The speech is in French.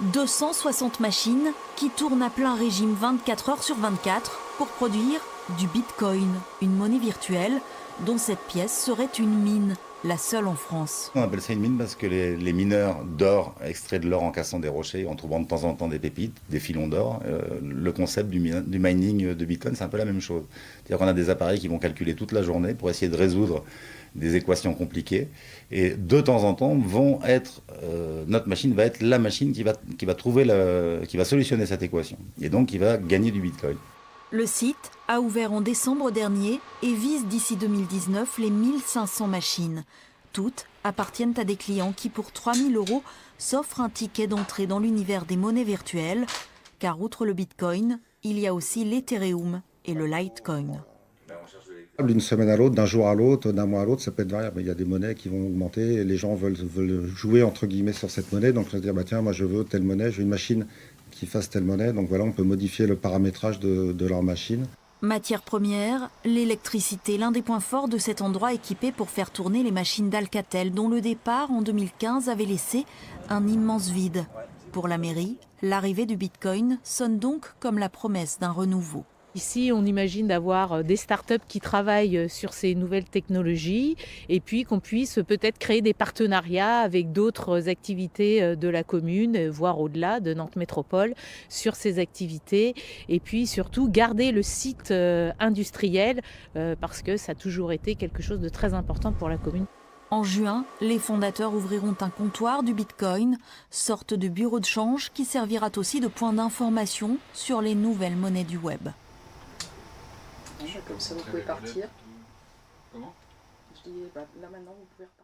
260 machines qui tournent à plein régime 24 heures sur 24 pour produire du Bitcoin, une monnaie virtuelle dont cette pièce serait une mine, la seule en France. On appelle ça une mine parce que les mineurs d'or extraient de l'or en cassant des rochers, en trouvant de temps en temps des pépites, des filons d'or. Le concept du mining de Bitcoin, c'est un peu la même chose. C'est-à-dire qu'on a des appareils qui vont calculer toute la journée pour essayer de résoudre des équations compliquées. Et de temps en temps, notre machine va être la machine qui va solutionner cette équation. Et donc qui va gagner du Bitcoin. Le site a ouvert en décembre dernier et vise d'ici 2019 les 1500 machines. Toutes appartiennent à des clients qui, pour 3 000 € s'offrent un ticket d'entrée dans l'univers des monnaies virtuelles. Car outre le Bitcoin, il y a aussi l'Ethereum et le Litecoin. D'une semaine à l'autre, d'un jour à l'autre, d'un mois à l'autre, ça peut être variable. Il y a des monnaies qui vont augmenter et les gens veulent jouer entre guillemets sur cette monnaie. Donc, se dire, tiens, moi je veux telle monnaie, je veux une machine qui fasse telle monnaie. Donc voilà, on peut modifier le paramétrage de leur machine. Matière première, l'électricité, l'un des points forts de cet endroit équipé pour faire tourner les machines d'Alcatel, dont le départ en 2015 avait laissé un immense vide. Pour la mairie, l'arrivée du Bitcoin sonne donc comme la promesse d'un renouveau. Ici, on imagine d'avoir des startups qui travaillent sur ces nouvelles technologies et puis qu'on puisse peut-être créer des partenariats avec d'autres activités de la commune, voire au-delà de Nantes Métropole, sur ces activités. Et puis surtout garder le site industriel parce que ça a toujours été quelque chose de très important pour la commune. En juin, les fondateurs ouvriront un comptoir du Bitcoin, sorte de bureau de change qui servira aussi de point d'information sur les nouvelles monnaies du web. Comme ça, vous pouvez partir. Comment ? Je dis, là maintenant, vous pouvez repartir.